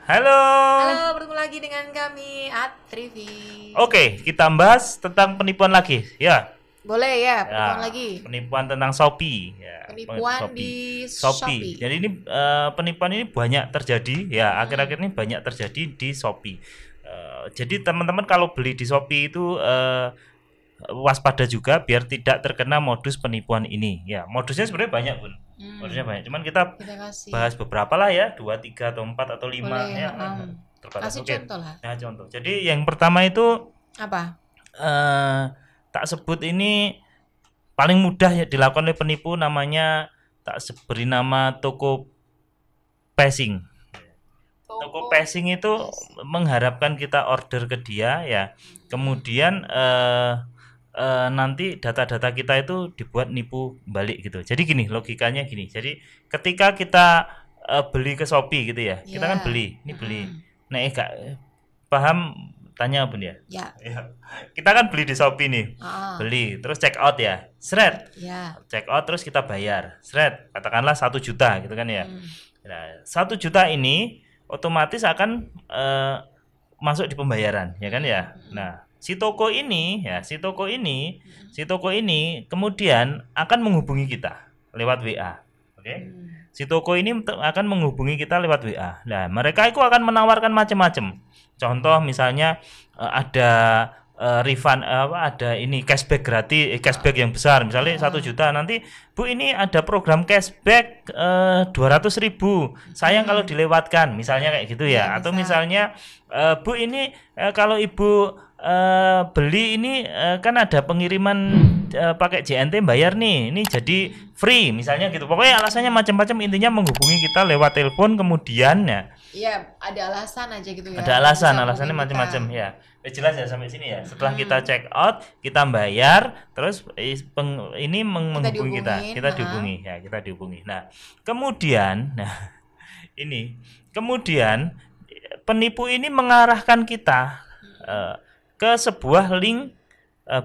Halo. Halo, bertemu lagi dengan kami Atrivi. Oke, kita bahas tentang penipuan lagi. Ya. Boleh ya, Ya, penipuan lagi. penipuan tentang Shopee. Ya, Penipuan Shopee. di Shopee. Shopee. Jadi ini penipuan ini banyak terjadi. Ya, akhir-akhir ini banyak terjadi di Shopee. Jadi teman-teman kalau beli di Shopee itu waspada juga biar tidak terkena modus penipuan ini. Ya, modusnya sebenarnya banyak, Bun. Modusnya banyak. Cuman kita kasih. bahas beberapa lah ya, 2, 3 atau 4 atau 5 Boleh, ya. kasih Oke. contoh lah. Nah, contoh. Jadi yang pertama itu Apa? tak sebut ini paling mudah ya dilakukan oleh penipu, namanya beri nama toko phishing. Toko phishing itu mengharapkan kita order ke dia ya. Kemudian nanti data-data kita itu dibuat nipu balik gitu. Jadi gini, logikanya gini. Jadi ketika kita beli ke Shopee gitu ya, kita kan beli, ini beli. Nah, gak paham, tanya Bun ya? Ya. Kita kan beli di Shopee nih, beli, terus check out ya, seret. Check out terus kita bayar, seret. Katakanlah 1 juta gitu kan ya. Nah, 1 juta ini otomatis akan masuk di pembayaran, ya kan ya. Nah, si toko ini kemudian akan menghubungi kita lewat WA. Oke. Si toko ini akan menghubungi kita lewat WA. Nah, mereka itu akan menawarkan macam-macam. Contoh misalnya ada refund, ada ini cashback gratis, cashback yang besar, misalnya 1 juta, nanti Bu ini ada program cashback 200.000, sayang kalau dilewatkan, misalnya kayak gitu ya. Atau misalnya Bu ini kalau Ibu beli ini kan ada pengiriman pakai JNT bayar nih, ini jadi free misalnya gitu. Pokoknya alasannya macam-macam, intinya menghubungi kita lewat telepon kemudian ya. Iya, ada alasan aja gitu ya. Ada alasannya macam-macam ya. Jelas ya sampai sini ya. Setelah kita check out, kita bayar, terus ini menghubungi kita dihubungi. Nah, kemudian penipu ini mengarahkan kita ke sebuah link,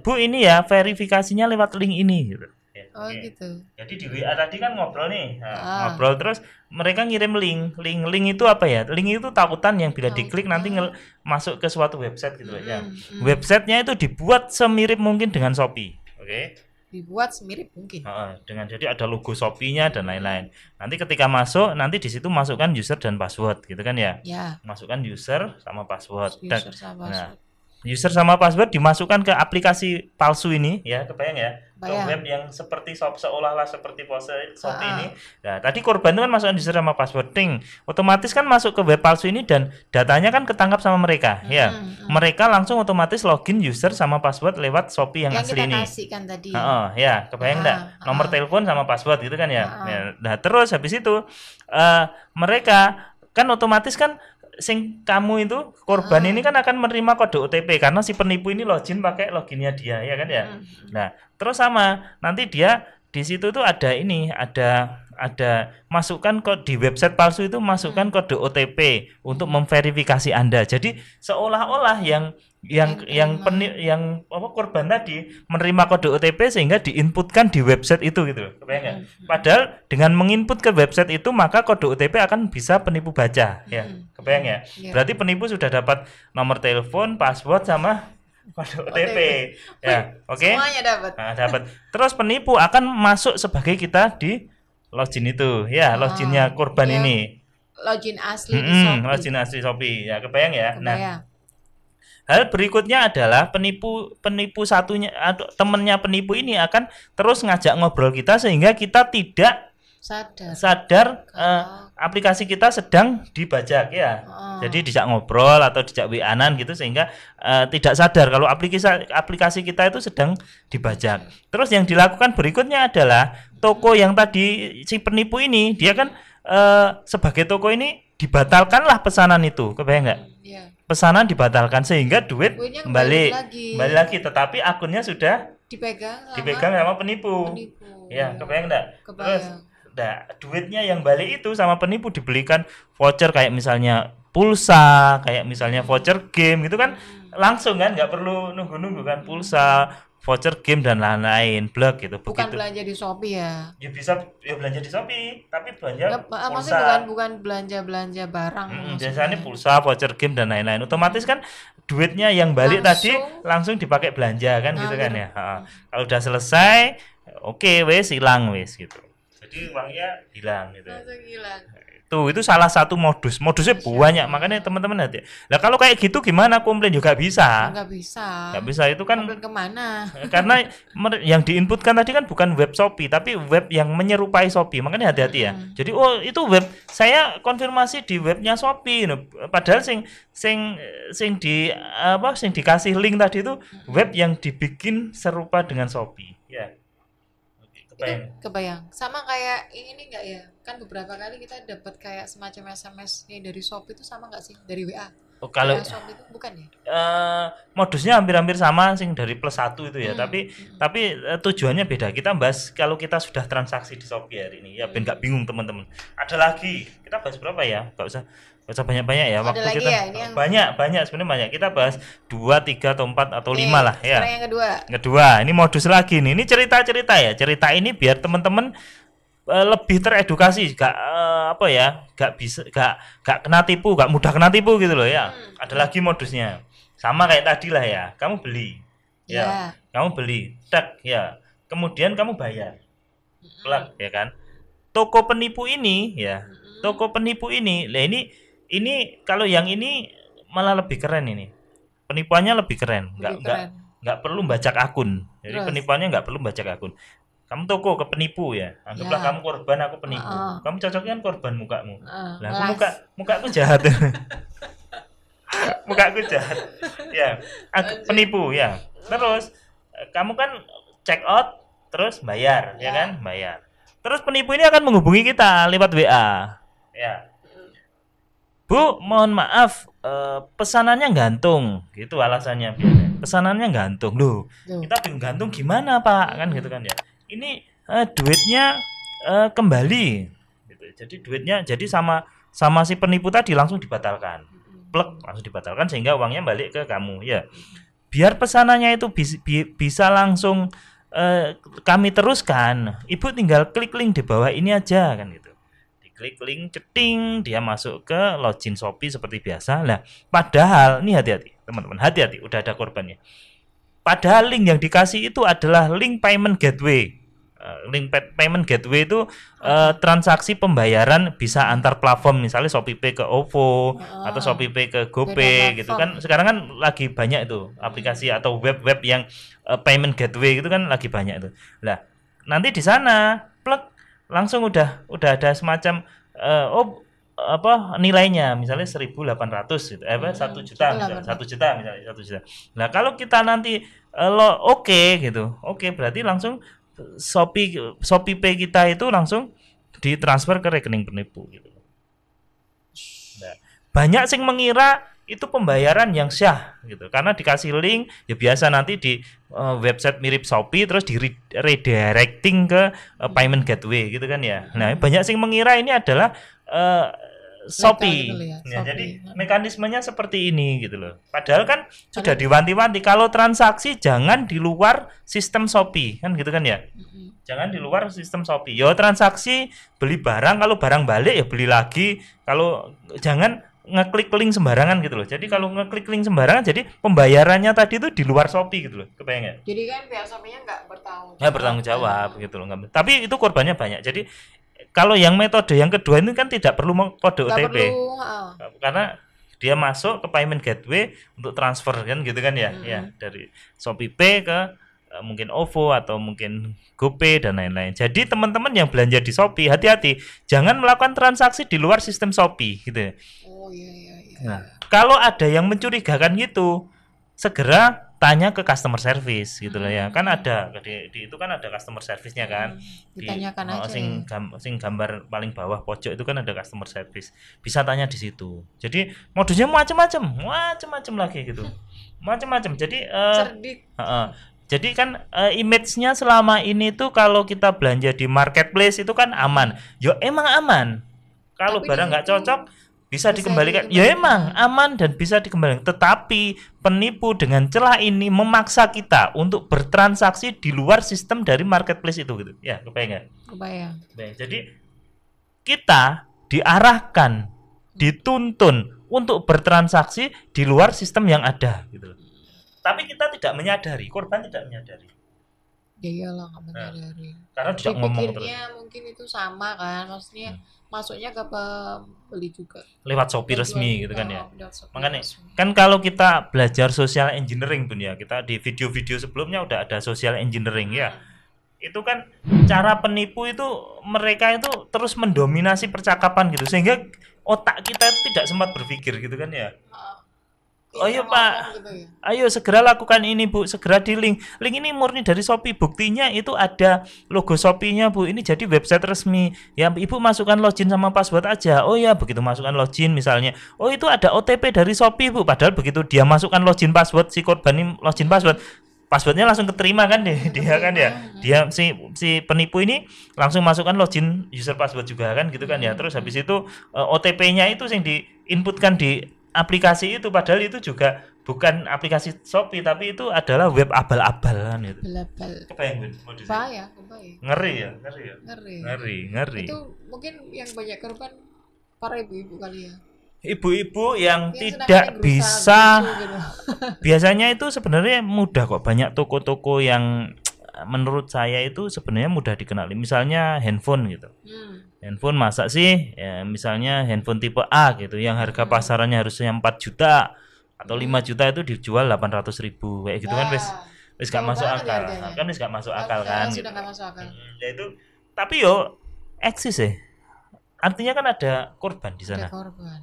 Bu ini ya verifikasinya lewat link ini gitu. Gitu. Jadi di WA tadi kan ngobrol nih, ngobrol terus mereka ngirim link itu apa ya? Link itu tautan yang bila diklik nanti masuk ke suatu website gitu ya. Websitenya itu dibuat semirip mungkin dengan Shopee, oke? Dibuat semirip mungkin. Dengan jadi ada logo Shopee-nya dan lain-lain. Nanti ketika masuk, nanti di situ masukkan user dan password, gitu kan ya? Ya. Masukkan user sama password. User sama password dimasukkan ke aplikasi palsu ini ya, kebayang ya? Ke web yang seperti seolah-olah seperti pose Shopee ini. Nah, tadi korban itu kan masukkan user sama password, otomatis kan masuk ke web palsu ini dan datanya kan ketangkap sama mereka ya. Mereka langsung otomatis login user sama password lewat Shopee yang asli ini. Kasihkan tadi. Ya, kebayang enggak? Nomor telepon sama password gitu kan ya. Nah, terus habis itu mereka kan otomatis kan kamu itu korban ini kan akan menerima kode OTP karena si penipu ini login pakai loginnya dia ya kan ya. Nah, terus sama nanti dia di situ tuh ada masukkan kode di website palsu itu, masukkan kode OTP untuk memverifikasi Anda. Jadi seolah-olah yang korban tadi menerima kode OTP sehingga diinputkan di website itu gitu. Kebayang nggak? Padahal dengan menginput ke website itu maka kode OTP akan bisa penipu baca ya. Kebayang ya? Berarti penipu sudah dapat nomor telepon, password sama kode OTP. Ya, oke? Semuanya dapat. Nah, dapat. Terus penipu akan masuk sebagai kita di login itu ya, loginnya korban ini. Login asli di Shopee. Login asli Shopee. Ya, kebayang ya? Nah, hal berikutnya adalah penipu satunya atau temennya penipu ini akan terus ngajak ngobrol kita sehingga kita tidak sadar aplikasi kita sedang dibajak ya. Jadi dijak ngobrol atau dijak WA-an gitu sehingga tidak sadar kalau aplikasi kita itu sedang dibajak. Terus yang dilakukan berikutnya adalah toko yang tadi si penipu ini dia kan sebagai toko ini dibatalkanlah pesanan itu, kebayang nggak? Pesanan dibatalkan sehingga duit kembali lagi, tetapi akunnya sudah dipegang sama penipu. Ya, kebayang enggak? Terus duitnya yang balik itu sama penipu dibelikan voucher kayak misalnya pulsa, kayak misalnya voucher game gitu kan, langsung kan, nggak perlu nunggu-nunggu kan, pulsa, voucher game dan lain-lain, blok gitu. Bukan Begitu. belanja di Shopee ya. Ya bisa ya belanja di Shopee, tapi belanja Maksudnya pulsa. bukan belanja barang. Biasanya pulsa, voucher game dan lain-lain. Otomatis kan duitnya yang balik tadi langsung dipakai belanja kan gitu kan ya. Kalau udah selesai, oke wes hilang wes gitu. Jadi uangnya hilang gitu. Langsung hilang. Itu salah satu modusnya banyak, makanya teman-teman hati. Lah kalau kayak gitu gimana komplain juga bisa? Nggak bisa. Nggak bisa, itu kan komplain kemana? karena yang diinputkan tadi kan bukan web Shopee tapi web yang menyerupai Shopee, makanya hati-hati ya. Jadi itu web saya konfirmasi di webnya Shopee, padahal sing dikasih link tadi itu web yang dibikin serupa dengan Shopee ya. Kebayang. Sama kayak ini enggak ya? Kan beberapa kali kita dapat kayak semacam SMS nih dari Shopee itu sama enggak sih? Dari WA. Kalau Shopee itu bukan ya? Modusnya hampir-hampir sama sing dari +1 itu ya, tapi tujuannya beda. Kita bahas kalau kita sudah transaksi di Shopee hari ini ya, biar nggak bingung teman-teman. Ada lagi. Kita bahas berapa ya? Nggak usah banyak-banyak ya. Waktu kita ya, ini banyak sebenarnya banyak. Kita bahas 2, 3 atau 4 atau 5 lah ya. Yang kedua, ini modus lagi nih. Ini cerita-cerita ya. Cerita ini biar teman-teman lebih teredukasi, gak kena tipu, gak mudah kena tipu gitu loh ya. Ada lagi modusnya. Sama kayak tadi lah ya. Kamu beli. Ya. Kamu beli. Tak ya. Kemudian kamu bayar. Plak ya kan. Toko penipu ini ya. Toko penipu ini. Lah ini kalau yang ini malah lebih keren ini. Penipuannya lebih keren. Enggak perlu bajak akun. Jadi penipuannya enggak perlu bajak akun. Kamu toko ke penipu ya. Anggaplah kamu korban, aku penipu. Kamu cocoknya kan korban mukamu. Lah aku mukaku jahat. Mukaku jahat. Ya, aku penipu ya. Terus kamu kan check out terus bayar, ya kan? Bayar. Terus penipu ini akan menghubungi kita lewat WA. Ya. Bu, mohon maaf, pesanannya gantung, gitu alasannya. Pesanannya gantung, loh. Kita bingung gantung gimana Pak, kan gitu kan ya. Ini duitnya kembali, gitu. Jadi duitnya jadi sama si penipu tadi langsung dibatalkan, plek langsung dibatalkan sehingga uangnya balik ke kamu ya. Biar pesanannya itu bisa langsung kami teruskan, Ibu tinggal klik link di bawah ini aja kan gitu. Klik link ceting, dia masuk ke login Shopee seperti biasa. Nah, padahal ini hati-hati, teman-teman, hati-hati, udah ada korbannya. Padahal link yang dikasih itu adalah link payment gateway. Link payment gateway itu transaksi pembayaran bisa antar platform, misalnya ShopeePay ke OVO atau ShopeePay ke GoPay gitu kan. Sekarang kan lagi banyak itu aplikasi atau web-web yang payment gateway gitu kan lagi banyak itu. Nah, nanti di sana plug langsung udah ada semacam nilainya misalnya 1.800 gitu. 1 juta misalnya, 1 juta misalnya 1 juta. Nah, kalau kita nanti gitu. Oke, berarti langsung ShopeePay kita itu langsung ditransfer ke rekening penipu gitu. Nah, banyak sing mengira itu pembayaran yang syah gitu karena dikasih link ya biasa nanti di website mirip Shopee terus di redirecting ke payment gateway gitu kan ya. Nah, banyak sing mengira ini adalah Shopee. Gitu ya, jadi mekanismenya seperti ini gitu loh. Padahal kan sudah diwanti-wanti kalau transaksi jangan di luar sistem Shopee kan gitu kan ya. Jangan di luar sistem Shopee. Yo transaksi beli barang, kalau barang balik ya beli lagi. Kalau jangan ngeklik link sembarangan gitu loh. Jadi kalau ngeklik link sembarangan jadi pembayarannya tadi itu di luar Shopee gitu loh. Kebayang nggak? Jadi kan pihak Shopee-nya nggak bertanggung jawab. Nggak bertanggung jawab gitu loh. Tapi itu korbannya banyak. Jadi kalau yang metode yang kedua ini kan tidak perlu kode OTP. Karena dia masuk ke payment gateway untuk transfer kan gitu kan ya. Ya, dari ShopeePay ke mungkin OVO atau mungkin GoPay dan lain-lain. Jadi teman-teman yang belanja di Shopee hati-hati, jangan melakukan transaksi di luar sistem Shopee gitu. Oh iya. Nah, kalau ada yang mencurigakan gitu, segera tanya ke customer service gitu loh ya. Kan ada di itu kan ada customer service-nya kan. Ditanyakan aja. Sing gambar paling bawah pojok itu kan ada customer service. Bisa tanya di situ. Jadi modusnya macam-macam lagi gitu. Macam-macam. Jadi cerdik. Jadi kan image-nya selama ini tuh kalau kita belanja di marketplace itu kan aman. Yo emang aman. Kalau barang nggak cocok bisa dikembalikan. Ya emang aman dan bisa dikembalikan. Tetapi penipu dengan celah ini memaksa kita untuk bertransaksi di luar sistem dari marketplace itu gitu. Ya, kebayang nggak? Kebayang. Jadi kita diarahkan, dituntun untuk bertransaksi di luar sistem yang ada gitu. Tapi kita tidak menyadari, korban tidak menyadari. Ya iyalah nggak menyadari. Karena tidak ngomong terus. Mungkin itu sama kan, maksudnya masuknya ke pembeli juga. Lewat Shopee resmi gitu kan ya. Makanya resmi. kan kalau kita belajar social engineering Bun ya, kita di video-video sebelumnya udah ada social engineering ya. Itu kan cara penipu itu mereka itu terus mendominasi percakapan gitu sehingga otak kita itu tidak sempat berpikir gitu kan ya. Oh iya Pak, gitu ya? Ayo segera lakukan ini Bu, segera di link ini murni dari Shopee, buktinya itu ada logo Shopee-nya Bu, ini jadi website resmi ya, Ibu masukkan login sama password aja. Oh ya, begitu masukkan login misalnya, oh itu ada OTP dari Shopee Bu, padahal begitu dia masukkan login password, si korban ini login passwordnya langsung keterima kan dia kan ya, dia si penipu ini langsung masukkan login user password juga kan gitu kan ya, terus habis itu OTP-nya itu yang diinputkan di aplikasi itu, padahal itu juga bukan aplikasi Shopee tapi itu adalah web abal-abalan itu. Kebayang Bun? Kebayang. Ngeri ya. Itu mungkin yang banyak korban para ibu-ibu kali ya. Ibu-ibu yang tidak bisa gitu. Biasanya itu sebenarnya mudah kok, banyak toko-toko yang menurut saya itu sebenarnya mudah dikenali, misalnya handphone gitu. Handphone masa sih ya, misalnya handphone tipe A gitu yang harga pasarannya harusnya 4 juta atau 5 juta itu dijual 800.000 kayak gitu kan wis gak masuk akal. Kan wis gak masuk akal kan gitu. Ya itu tapi yo eksis ya. Artinya kan ada korban di sana.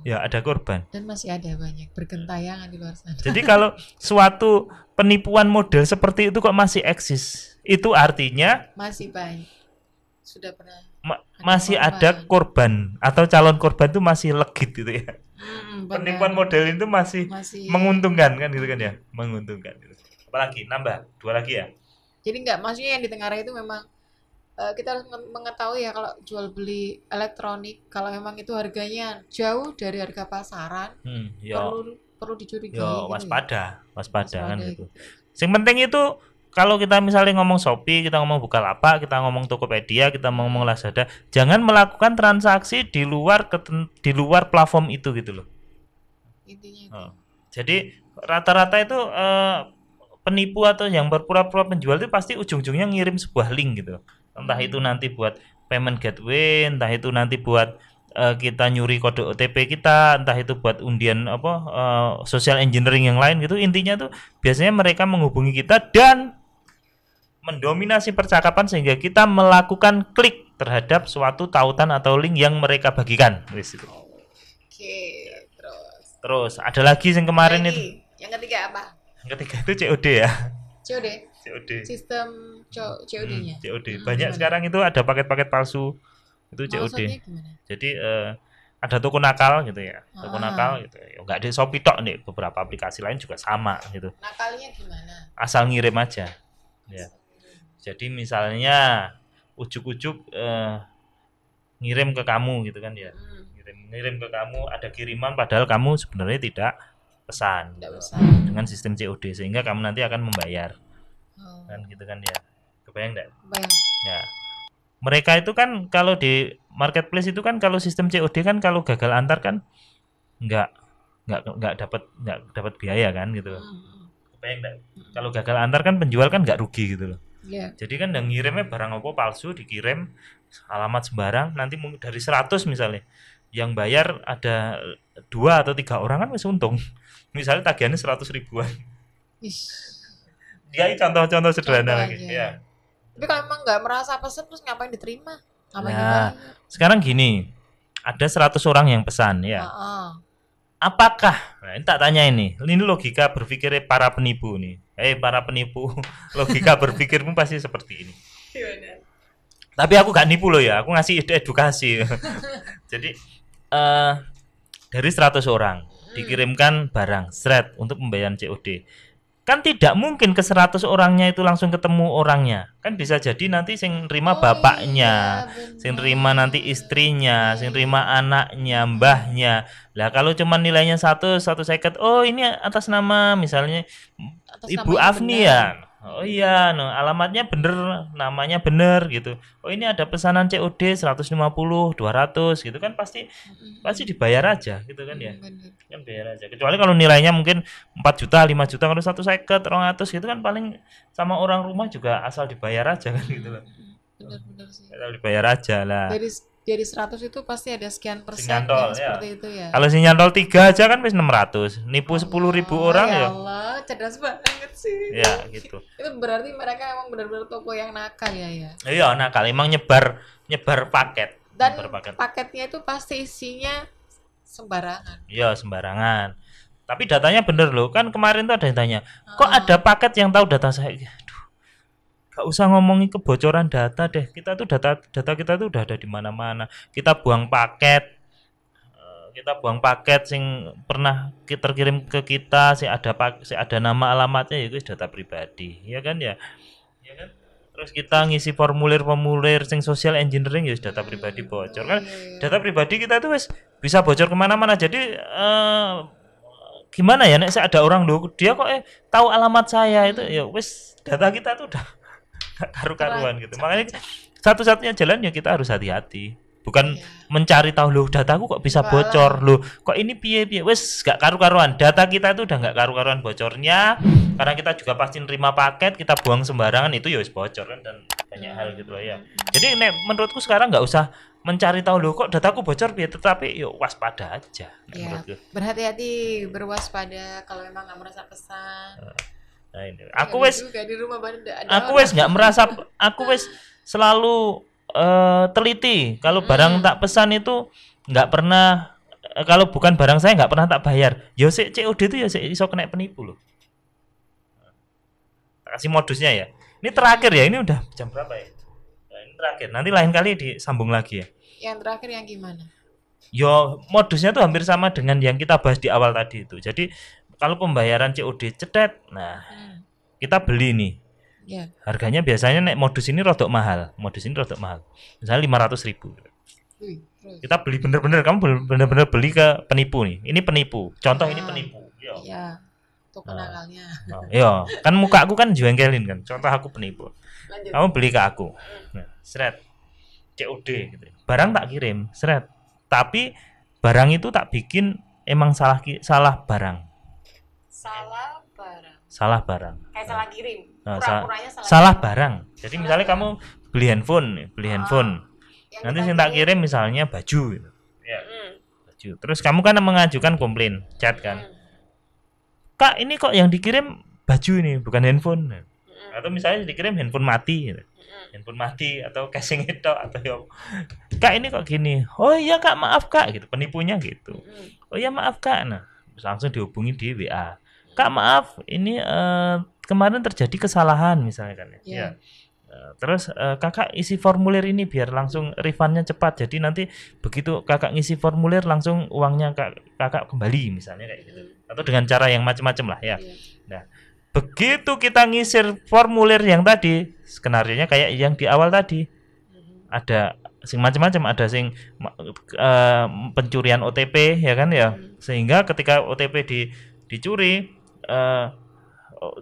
Ya, ada korban. Dan masih ada banyak bergentayangan di luar sana. Jadi kalau suatu penipuan model seperti itu kok masih eksis, itu artinya masih banyak. Sudah pernah masih ada korban atau calon korban itu masih legit gitu ya. Penipuan model itu masih menguntungkan kan gitu kan ya, menguntungkan gitu. Apalagi nambah 2 lagi ya. Jadi enggak, maksudnya yang di Tenggareh itu memang kita harus mengetahui ya kalau jual beli elektronik, kalau memang itu harganya jauh dari harga pasaran, perlu dicurigai. Waspada kan gitu. Yang penting itu kalau kita misalnya ngomong Shopee, kita ngomong Bukalapak, kita ngomong Tokopedia, kita ngomong Lazada, jangan melakukan transaksi di luar platform itu gitu loh. Intinya itu. Jadi rata-rata itu penipu atau yang berpura-pura penjual itu pasti ujung-ujungnya ngirim sebuah link gitu. Entah itu nanti buat payment gateway, entah itu nanti buat kita nyuri kode OTP kita, entah itu buat undian social engineering yang lain gitu. Intinya tuh biasanya mereka menghubungi kita dan mendominasi percakapan sehingga kita melakukan klik terhadap suatu tautan atau link yang mereka bagikan. Oke, terus ada lagi yang kemarin itu. Yang ketiga apa? Yang ketiga itu COD ya. COD. Sistem COD-nya. COD. Banyak sekarang itu ada paket-paket palsu. Itu COD. Jadi ada toko nakal gitu ya. Toko nakal gitu. Ya enggak di Shopee tok nih, beberapa aplikasi lain juga sama gitu. Nakalnya gimana? Asal ngirim aja. Ya. Jadi misalnya ujuk-ujuk ngirim ke kamu gitu kan ya. Ngirim ke kamu, ada kiriman padahal kamu sebenarnya tidak pesan. Dengan sistem COD sehingga kamu nanti akan membayar. Kan gitu kan ya. Kebayang enggak? Kebayang. Ya. Mereka itu kan kalau di marketplace itu kan kalau sistem COD kan kalau gagal antar kan enggak dapat biaya kan gitu. Kebayang enggak? Kalau gagal antar kan penjual kan enggak rugi gitu loh. Yeah. Jadi kan yang ngirimnya barang apa palsu dikirim alamat sembarang, nanti dari 100 misalnya yang bayar ada 2 atau 3 orang kan masih untung. Misalnya tagihannya 100 ribuan. Dia contoh-contoh sederhana lagi ya. Tapi kalau emang nggak merasa pesen terus ngapain diterima? Sekarang gini, ada 100 orang yang pesan ya. Apakah, nah ini tak tanya ini logika berpikir para penipu nih. Para penipu, logika berpikirmu pasti seperti ini. Tapi aku gak nipu loh ya, aku ngasih edukasi. Jadi dari 100 orang dikirimkan barang, untuk pembayaran COD. Kan tidak mungkin ke 100 orangnya itu langsung ketemu orangnya. Kan bisa jadi nanti sing nerima bapaknya, sing nerima nanti istrinya, sing nerima anaknya, mbahnya. Lah kalau cuma nilainya 1 oh ini atas nama misalnya Ibu Afni ya. Oh iya, no, alamatnya bener, namanya bener gitu. Oh ini ada pesanan COD 150, 200 gitu kan pasti dibayar aja gitu kan ya. Kan bayar aja. Kecuali kalau nilainya mungkin 4 juta, 5 juta, kalau 150, 200 gitu kan paling sama orang rumah juga asal dibayar aja kan gitu loh. Benar-benar sih. Asal dibayar aja lah. Dari 100 itu pasti ada sekian persen Sinyantol, yang seperti itu ya. Kalau sinyantol 3 aja kan wis 600. Nipu 10.000 orang ya. Ya Allah, cerdas banget sih. Ya, gitu. Itu berarti mereka emang benar-benar toko yang nakal ya. Iya, nakal. Emang nyebar paket. Dan paketnya itu pasti isinya sembarangan. Iya, sembarangan. Tapi datanya bener loh. Kan kemarin tuh ada yang tanya, kok ada paket yang tahu data saya? Aduh, gak usah ngomongin kebocoran data deh. Kita tuh data kita tuh udah ada di mana-mana. Kita buang paket sing pernah terkirim ke kita, si ada nama alamatnya, itu data pribadi, ya kan ya. Ya kan? Terus kita ngisi formulir sing social engineering ya data pribadi bocor kan. Data pribadi kita tuh wis bisa bocor kemana-mana. Jadi gimana ya nek ada orang loh dia kok tahu alamat saya itu ya wis data kita tuh udah karu-karuan gitu. Makanya satu-satunya jalan ya kita harus hati-hati. Bukan mencari tahu loh dataku kok bisa bocor loh. Kok ini piye wis gak karu-karuan. Data kita itu udah gak karu-karuan bocornya. Karena kita juga pasti nerima paket, kita buang sembarangan itu ya wis bocor kan dan banyak hal gitu loh ya. Jadi menurutku sekarang nggak usah mencari tahu loh kok dataku bocor piye, tetapi yuk waspada aja. Ya, berhati-hati, berwaspada kalau memang nggak merasa pesan. Nah ini. Aku wis nggak merasa, aku wis selalu teliti kalau barang tak pesan itu nggak pernah, kalau bukan barang saya nggak pernah tak bayar. Yo COD itu ya iso kena penipu loh. Kasih modusnya ya. Ini terakhir ya, ini udah jam berapa ya? Nah, ini terakhir. Nanti lain kali disambung lagi ya. Yang terakhir yang gimana? Yo modusnya tuh hampir sama dengan yang kita bahas di awal tadi itu. Jadi kalau pembayaran COD cetet, nah kita beli nih. Yeah. Harganya biasanya modus ini rodok mahal. Misalnya 500.000. Kita beli bener-bener, kamu bener-bener beli ke penipu nih. Ini penipu. Contoh ini penipu. Iya. Itu kenakalnya. Iya, kan muka aku kan jengkelin kan. Contoh aku penipu. Lanjut. Kamu beli ke aku. Nah, seret. COD gitu. Barang tak kirim, seret. Tapi barang itu tak bikin emang salah barang. Salah barang. Kayak salah kirim. Salah barang. Jadi misalnya kamu beli handphone. Nanti yang tak kirim misalnya baju gitu. Ya. Baju. Terus kamu kan mengajukan komplain, chat kan. Kak, ini kok yang dikirim baju ini bukan handphone. Atau misalnya dikirim handphone mati gitu. Handphone mati atau casing itu atau Kak ini kok gini. Oh iya Kak, maaf Kak gitu, penipunya gitu. Oh iya maaf Kak. Nah, langsung dihubungi di WA. Kak maaf, ini kemarin terjadi kesalahan misalnya kan ya. Yeah. Terus kakak isi formulir ini biar langsung refundnya cepat. Jadi nanti begitu kakak ngisi formulir langsung uangnya kakak kembali misalnya kayak gitu. Atau dengan cara yang macam-macam lah ya. Yeah. Nah, begitu kita ngisir formulir yang tadi, skenarionya kayak yang di awal tadi. Ada sing macam-macam, ada sing pencurian OTP ya kan ya. Sehingga ketika OTP dicuri,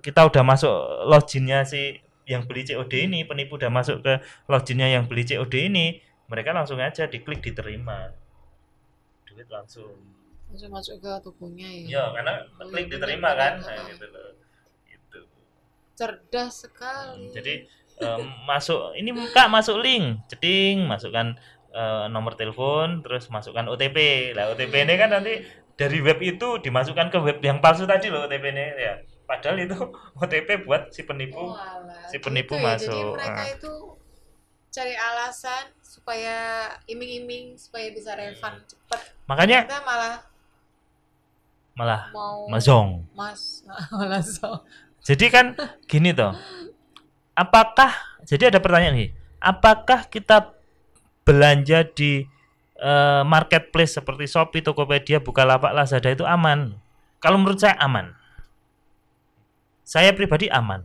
kita udah masuk loginnya si yang beli COD ini, penipu udah masuk ke loginnya yang beli COD ini, mereka langsung aja diklik diterima, duit langsung masuk ke tubuhnya ya. Ya karena klik diterima kan, nah, gitu loh. Gitu. Cerdas sekali. Jadi masuk ini Kak, masuk link, ceting, masukkan nomor telepon, terus masukkan OTP. Lah OTP ini kan nanti dari web itu dimasukkan ke web yang palsu tadi loh OTP ini ya. Padahal itu OTP buat si penipu, gitu masuk. Jadi mereka itu cari alasan supaya iming-iming supaya bisa refund cepat. Makanya kita malah zong. Jadi kan gini toh. Jadi ada pertanyaan nih. Apakah kita belanja di marketplace seperti Shopee, Tokopedia, Bukalapak, Lazada itu aman? Kalau menurut saya aman. saya pribadi aman.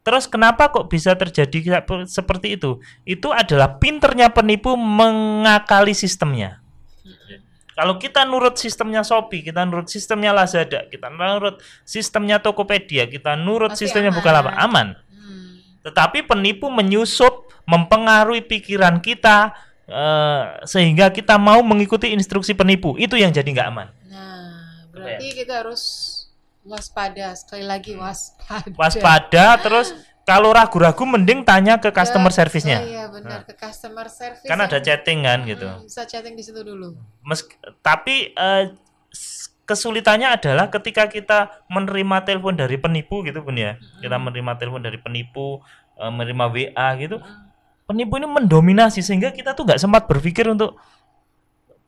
Terus kenapa kok bisa terjadi seperti itu? Itu adalah pinternya penipu mengakali sistemnya. Kalau kita nurut sistemnya Shopee, kita nurut sistemnya Lazada, kita nurut sistemnya Tokopedia, kita nurut pasti sistemnya Bukalapak, aman. Tetapi penipu menyusup, mempengaruhi pikiran kita, sehingga kita mau mengikuti instruksi penipu. Itu yang jadi nggak aman. Nah, berarti kita harus waspada, sekali lagi waspada. Waspada, terus kalau ragu-ragu mending tanya ke customer service-nya. Iya benar, ke customer service. Kan ada chatting kan gitu. Bisa chatting di situ dulu. Tapi kesulitannya adalah ketika kita menerima telepon dari penipu gitu Bun ya. Kita menerima telepon dari penipu, menerima WA gitu. Penipu ini mendominasi sehingga kita tuh nggak sempat berpikir untuk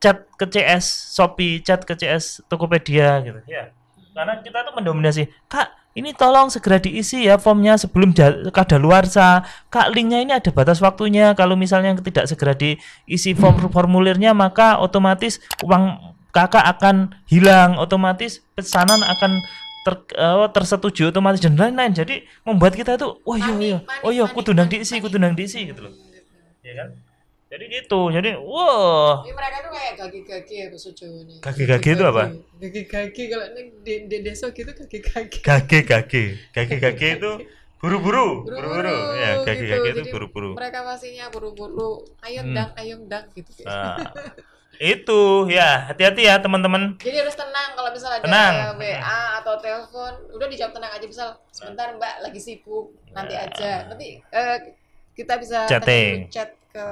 chat ke CS Shopee, chat ke CS Tokopedia gitu ya. Karena kita tuh mendominasi, Kak, ini tolong segera diisi ya formnya sebelum kadaluarsa. Kak, linknya ini ada batas waktunya. Kalau misalnya tidak segera diisi formulirnya, maka otomatis uang kakak akan hilang, otomatis pesanan akan tersetujui otomatis dan lain-lain. Jadi membuat kita tuh, kudu nang diisi gitu loh. Ya kan? Jadi gitu. Jadi ini mereka tuh kayak gagi-gagi ya bahasa Jawa nih. Gagi-gagi itu apa? Gagi-gagi kalau di desa gitu gagi-gagi. Gagi-gagi itu buru-buru. Ya, gagi-gagi gitu. Itu buru-buru. Mereka pastinya buru-buru. Ayung dang gitu. Itu ya, hati-hati ya teman-teman. Jadi harus tenang kalau misalnya ada WA atau telepon, udah dijawab tenang aja, misal sebentar Mbak lagi sibuk, nanti aja. Nanti kita bisa chat ke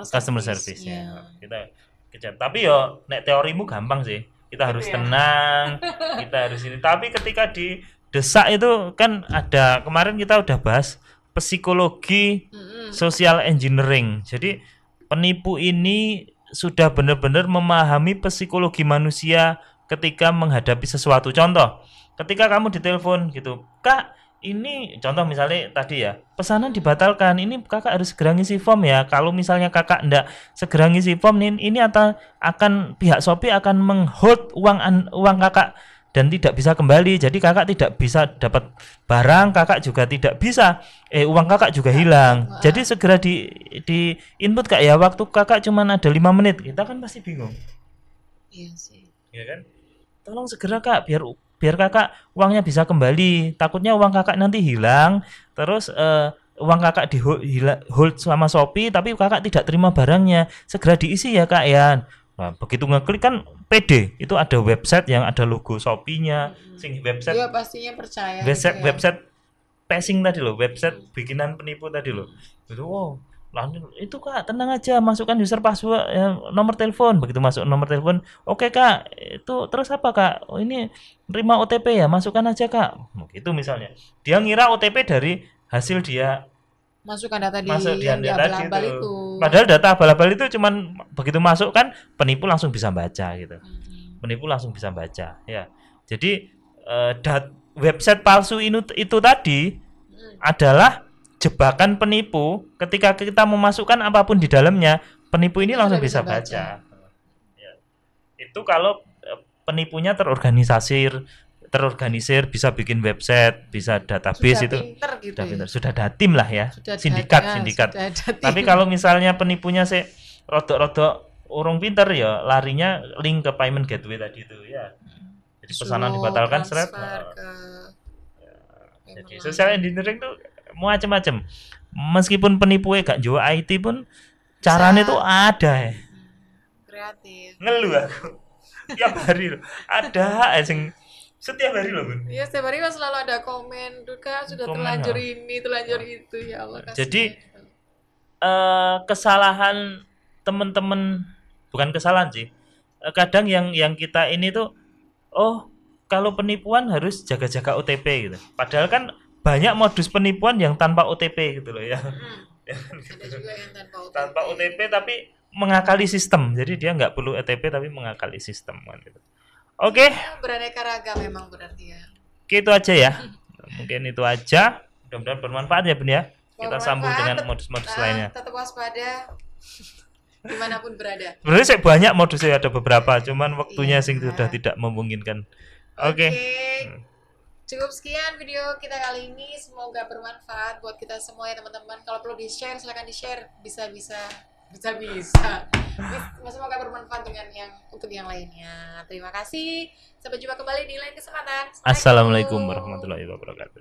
customer service ya. Kita ke chat. Tapi yo nek teorimu gampang sih. Kita harus tenang, kita harus ini. Tapi ketika didesak itu kan ada, kemarin kita udah bahas psikologi social engineering. Jadi penipu ini sudah benar-benar memahami psikologi manusia ketika menghadapi sesuatu. Contoh, ketika kamu ditelepon gitu, Kak, ini contoh misalnya tadi ya, pesanan dibatalkan, ini kakak harus segera ngisi form ya. Kalau misalnya kakak enggak segera ngisi form, ini akan pihak Shopee akan menghold uang kakak dan tidak bisa kembali. Jadi kakak tidak bisa dapat barang, kakak juga tidak bisa, uang kakak juga hilang. Jadi segera di input Kak ya, waktu kakak cuma ada 5 menit. Kita kan pasti bingung. Iya sih. Ya kan? Tolong segera Kak, biar kakak uangnya bisa kembali. Takutnya uang kakak nanti hilang, terus uang kakak di hold sama Shopee, tapi kakak tidak terima barangnya. Segera diisi ya Kak ya. Nah, begitu ngeklik kan PD, itu ada website yang ada logo Shopee-nya, sing website. Iya, pastinya percaya. Website phishing tadi loh, website bikinan penipu tadi loh. Itu Kak, tenang aja, masukkan user password, nomor telepon. Begitu masuk nomor telepon, oke Kak, itu terus apa Kak? Ini terima OTP ya, masukkan aja Kak. Itu misalnya. Dia ngira OTP dari hasil dia masukkan data yang abal-abal itu. Padahal data abal-abal itu cuman begitu masuk kan penipu langsung bisa baca gitu. Penipu langsung bisa baca ya. Jadi website palsu itu tadi adalah jebakan penipu. Ketika kita memasukkan apapun di dalamnya, penipu ini langsung bisa baca. Ya. Itu kalau penipunya terorganisir, bisa bikin website, bisa database, sudah itu gitu sudah pinter, sudah ada tim lah ya, sindikat. Tapi kalau misalnya penipunya rodok urung pinter ya, larinya link ke payment gateway tadi itu ya. Jadi pesanan dibatalkan seret. Jadi social engineering itu macam-macam. Meskipun penipunya gak jual IT pun caranya itu ada ya. Kreatif. Ngeluh aku. Tiap hari loh. Ada setiap hari loh Bun. Iya, setiap hari kan selalu ada komen tuh Kak, sudah terlanjur ini, terlanjur itu, ya Allah. Jadi kesalahan teman-teman, bukan kesalahan sih. Kadang yang kita ini tuh, kalau penipuan harus jaga-jaga OTP gitu. Padahal kan banyak modus penipuan yang tanpa OTP gitu loh ya. Ada juga yang tanpa OTP tapi mengakali sistem. Jadi dia nggak perlu OTP tapi mengakali sistem kan gitu. Oke. Beraneka ragam memang berarti ya. Oke, itu aja ya. Mungkin itu aja. Mudah-mudahan bermanfaat ya Bun ya. Kita sambung dengan modus-modus lainnya. Tetap waspada dimanapun berada. Sebenarnya saya banyak modusnya, ada beberapa, cuman waktunya sudah tidak memungkinkan. Oke. Cukup sekian video kita kali ini, semoga bermanfaat buat kita semua ya teman-teman. Kalau perlu di-share silahkan di-share, bisa semoga bermanfaat untuk yang lainnya. Terima kasih, sampai jumpa kembali di lain kesempatan. Assalamualaikum warahmatullahi wabarakatuh.